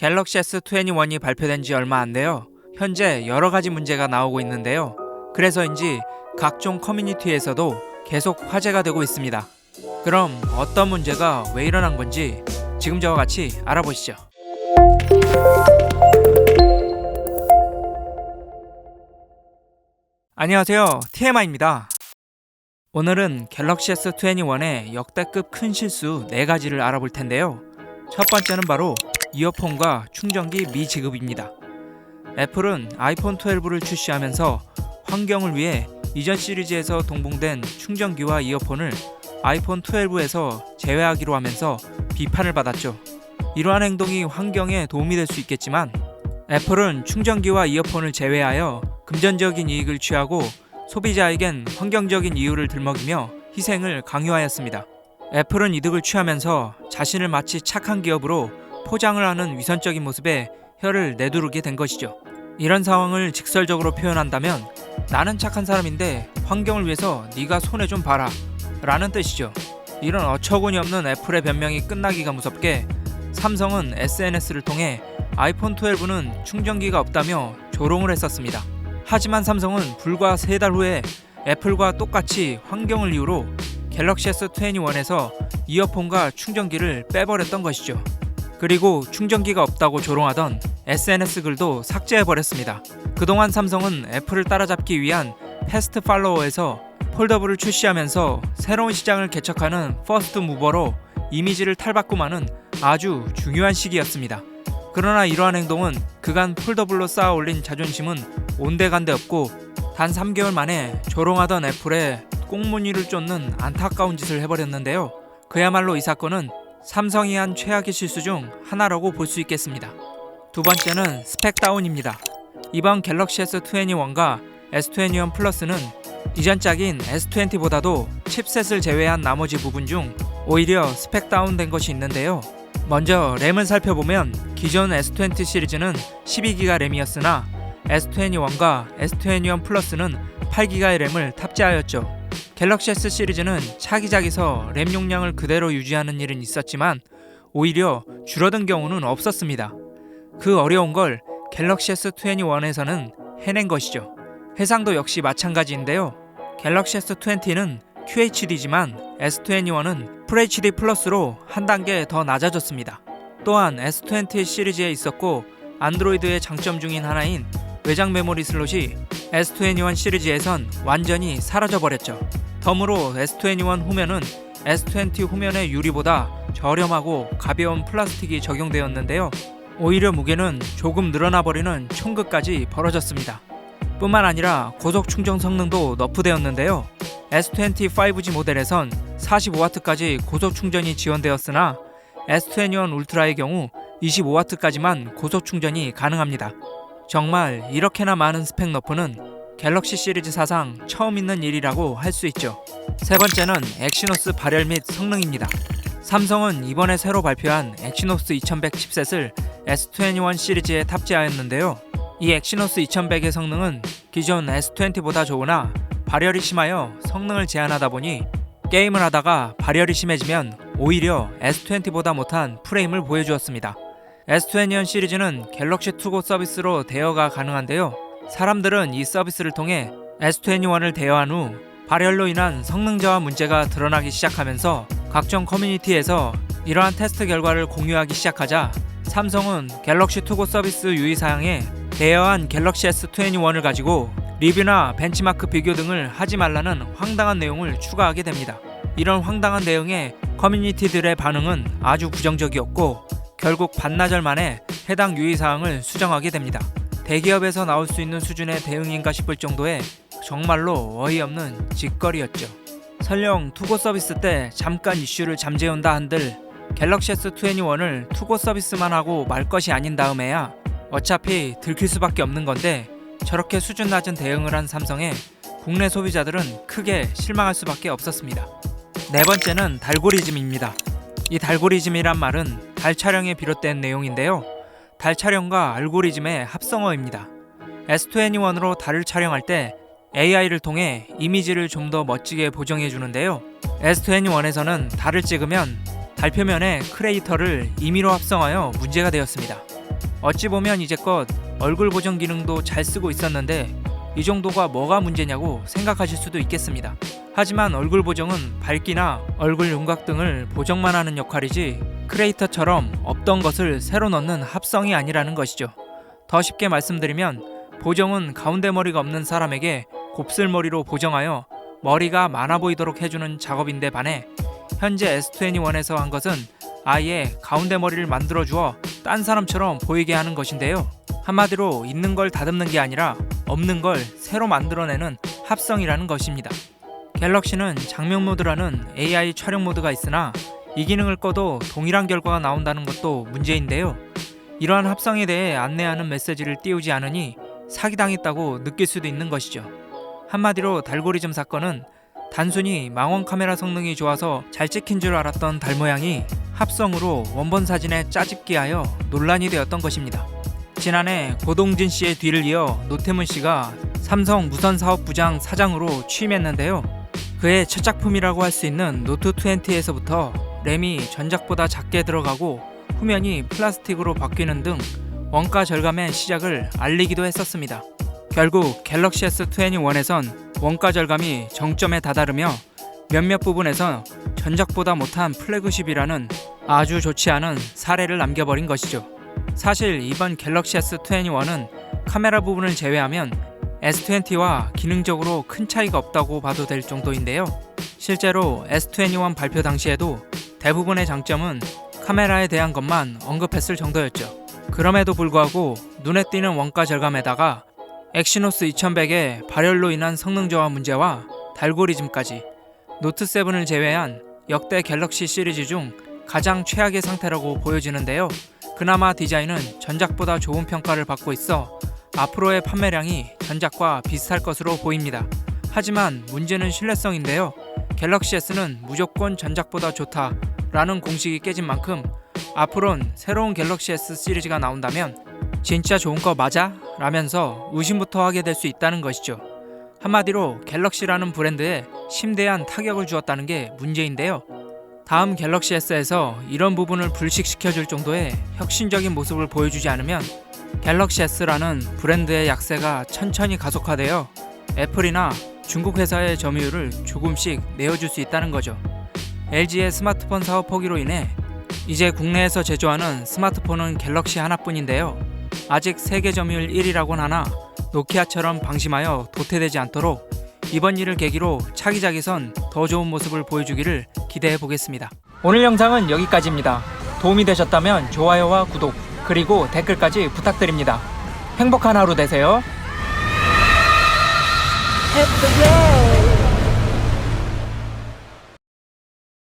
갤럭시 S21이 발표된 지 얼마 안 돼요. 현재 여러 가지 문제가 나오고 있는데요. 그래서인지 각종 커뮤니티에서도 계속 화제가 되고 있습니다. 그럼 어떤 문제가 왜 일어난 건지 지금 저와 같이 알아보시죠. 안녕하세요, TMI입니다. 오늘은 갤럭시 S21의 역대급 큰 실수 4가지를 알아볼 텐데요. 첫 번째는 바로 이어폰과 충전기 미지급입니다. 애플은 아이폰 12를 출시하면서 환경을 위해 이전 시리즈에서 동봉된 충전기와 이어폰을 아이폰 12에서 제외하기로 하면서 비판을 받았죠. 이러한 행동이 환경에 도움이 될 수 있겠지만 애플은 충전기와 이어폰을 제외하여 금전적인 이익을 취하고 소비자에겐 환경적인 이유를 들먹이며 희생을 강요하였습니다. 애플은 이득을 취하면서 자신을 마치 착한 기업으로 포장을 하는 위선적인 모습에 혀를 내두르게 된 것이죠. 이런 상황을 직설적으로 표현한다면 나는 착한 사람인데 환경을 위해서 네가 손해 좀 봐라 라는 뜻이죠. 이런 어처구니 없는 애플의 변명이 끝나기가 무섭게 삼성은 SNS를 통해 아이폰 12는 충전기가 없다며 조롱을 했었습니다. 하지만 삼성은 불과 3달 후에 애플과 똑같이 환경을 이유로 갤럭시 S21에서 이어폰과 충전기를 빼버렸던 것이죠. 그리고 충전기가 없다고 조롱하던 SNS 글도 삭제해버렸습니다. 그동안 삼성은 애플을 따라잡기 위한 패스트 팔로워에서 폴더블을 출시하면서 새로운 시장을 개척하는 퍼스트 무버로 이미지를 탈바꿈하는 아주 중요한 시기였습니다. 그러나 이러한 행동은 그간 폴더블로 쌓아 올린 자존심은 온데간데 없고 단 3개월 만에 조롱하던 애플에 꽁무니를 쫓는 안타까운 짓을 해버렸는데요. 그야말로 이 사건은 삼성이 한 최악의 실수 중 하나라고 볼 수 있겠습니다. 두 번째는 스펙 다운입니다. 이번 갤럭시 S21과 S21 플러스는 이전 짝인 S20보다도 칩셋을 제외한 나머지 부분 중 오히려 스펙 다운된 것이 있는데요. 먼저 램을 살펴보면 기존 S20 시리즈는 12기가 램이었으나 S21과 S21 플러스는 8기가의 램을 탑재하였죠. 갤럭시 S 시리즈는 차기작에서 램 용량을 그대로 유지하는 일은 있었지만 오히려 줄어든 경우는 없었습니다. 그 어려운 걸 갤럭시 S21에서는 해낸 것이죠. 해상도 역시 마찬가지인데요. 갤럭시 S20는 QHD지만 S21은 FHD 플러스로 한 단계 더 낮아졌습니다. 또한 S20 시리즈에 있었고 안드로이드의 장점 중인 하나인 외장 메모리 슬롯이 S21 시리즈에선 완전히 사라져버렸죠. 덤으로 S21 후면은 S20 후면의 유리보다 저렴하고 가벼운 플라스틱이 적용되었는데요. 오히려 무게는 조금 늘어나버리는 총극까지 벌어졌습니다. 뿐만 아니라 고속 충전 성능도 너프되었는데요. S20 5G 모델에선 45W까지 고속 충전이 지원되었으나 S21 울트라의 경우 25W까지만 고속 충전이 가능합니다. 정말 이렇게나 많은 스펙 너프는 갤럭시 시리즈 사상 처음 있는 일이라고 할 수 있죠. 세 번째는 엑시노스 발열 및 성능입니다. 삼성은 이번에 새로 발표한 엑시노스 2100 칩셋을 S21 시리즈에 탑재하였는데요. 이 엑시노스 2100의 성능은 기존 S20보다 좋으나 발열이 심하여 성능을 제한하다 보니 게임을 하다가 발열이 심해지면 오히려 S20보다 못한 프레임을 보여주었습니다. S21 시리즈는 갤럭시 투고 서비스로 대여가 가능한데요. 사람들은 이 서비스를 통해 S21을 대여한 후 발열로 인한 성능 저하 문제가 드러나기 시작하면서 각종 커뮤니티에서 이러한 테스트 결과를 공유하기 시작하자 삼성은 갤럭시 투고 서비스 유의사항에 대여한 갤럭시 S21을 가지고 리뷰나 벤치마크 비교 등을 하지 말라는 황당한 내용을 추가하게 됩니다. 이런 황당한 내용에 커뮤니티들의 반응은 아주 부정적이었고 결국 반나절 만에 해당 유의사항을 수정하게 됩니다. 대기업에서 나올 수 있는 수준의 대응인가 싶을 정도의 정말로 어이없는 짓거리였죠. 설령 투고 서비스 때 잠깐 이슈를 잠재운다 한들 갤럭시 S21을 투고 서비스만 하고 말 것이 아닌 다음에야 어차피 들킬 수밖에 없는 건데 저렇게 수준 낮은 대응을 한 삼성에 국내 소비자들은 크게 실망할 수밖에 없었습니다. 네 번째는 달고리즘입니다. 이 달고리즘이란 말은 달 촬영에 비롯된 내용인데요. 달 촬영과 알고리즘의 합성어입니다. S21으로 달을 촬영할 때 AI를 통해 이미지를 좀 더 멋지게 보정해 주는데요. S21에서는 달을 찍으면 달 표면에 크레이터를 임의로 합성하여 문제가 되었습니다. 어찌 보면 이제껏 얼굴 보정 기능도 잘 쓰고 있었는데 이 정도가 뭐가 문제냐고 생각하실 수도 있겠습니다. 하지만 얼굴 보정은 밝기나 얼굴 윤곽 등을 보정만 하는 역할이지 크리에이터처럼 없던 것을 새로 넣는 합성이 아니라는 것이죠. 더 쉽게 말씀드리면 보정은 가운데 머리가 없는 사람에게 곱슬머리로 보정하여 머리가 많아 보이도록 해주는 작업인데 반해 현재 S21에서 한 것은 아예 가운데 머리를 만들어주어 딴 사람처럼 보이게 하는 것인데요. 한마디로 있는 걸 다듬는 게 아니라 없는 걸 새로 만들어내는 합성이라는 것입니다. 갤럭시는 장면 모드라는 AI 촬영 모드가 있으나 이 기능을 꺼도 동일한 결과가 나온다는 것도 문제인데요. 이러한 합성에 대해 안내하는 메시지를 띄우지 않으니 사기당했다고 느낄 수도 있는 것이죠. 한마디로 달고리즘 사건은 단순히 망원 카메라 성능이 좋아서 잘 찍힌 줄 알았던 달 모양이 합성으로 원본 사진에 짜집기하여 논란이 되었던 것입니다. 지난해 고동진 씨의 뒤를 이어 노태문 씨가 삼성 무선사업부장 사장으로 취임했는데요. 그의 첫 작품이라고 할 수 있는 노트20에서부터 램이 전작보다 작게 들어가고 후면이 플라스틱으로 바뀌는 등 원가 절감의 시작을 알리기도 했었습니다. 결국 갤럭시 S21에선 원가 절감이 정점에 다다르며 몇몇 부분에서 전작보다 못한 플래그십이라는 아주 좋지 않은 사례를 남겨버린 것이죠. 사실 이번 갤럭시 S21은 카메라 부분을 제외하면 S20와 기능적으로 큰 차이가 없다고 봐도 될 정도인데요. 실제로 S21 발표 당시에도 대부분의 장점은 카메라에 대한 것만 언급했을 정도였죠. 그럼에도 불구하고 눈에 띄는 원가 절감에다가 엑시노스 2100의 발열로 인한 성능 저하 문제와 달고리즘까지 노트7을 제외한 역대 갤럭시 시리즈 중 가장 최악의 상태라고 보여지는데요. 그나마 디자인은 전작보다 좋은 평가를 받고 있어 앞으로의 판매량이 전작과 비슷할 것으로 보입니다. 하지만 문제는 신뢰성인데요. 갤럭시 S는 무조건 전작보다 좋다라는 공식이 깨진 만큼 앞으론 새로운 갤럭시 S 시리즈가 나온다면 진짜 좋은 거 맞아? 라면서 의심부터 하게 될 수 있다는 것이죠. 한마디로 갤럭시라는 브랜드에 심대한 타격을 주었다는 게 문제인데요. 다음 갤럭시 S에서 이런 부분을 불식시켜줄 정도의 혁신적인 모습을 보여주지 않으면 갤럭시 S라는 브랜드의 약세가 천천히 가속화되어 애플이나 중국 회사의 점유율을 조금씩 내어줄 수 있다는 거죠. LG의 스마트폰 사업 포기로 인해 이제 국내에서 제조하는 스마트폰은 갤럭시 하나뿐인데요. 아직 세계 점유율 1위라곤 하나 노키아처럼 방심하여 도태되지 않도록 이번 일을 계기로 차기작에선 더 좋은 모습을 보여주기를 기대해 보겠습니다. 오늘 영상은 여기까지입니다. 도움이 되셨다면 좋아요와 구독 그리고 댓글까지 부탁드립니다. 행복한 하루 되세요.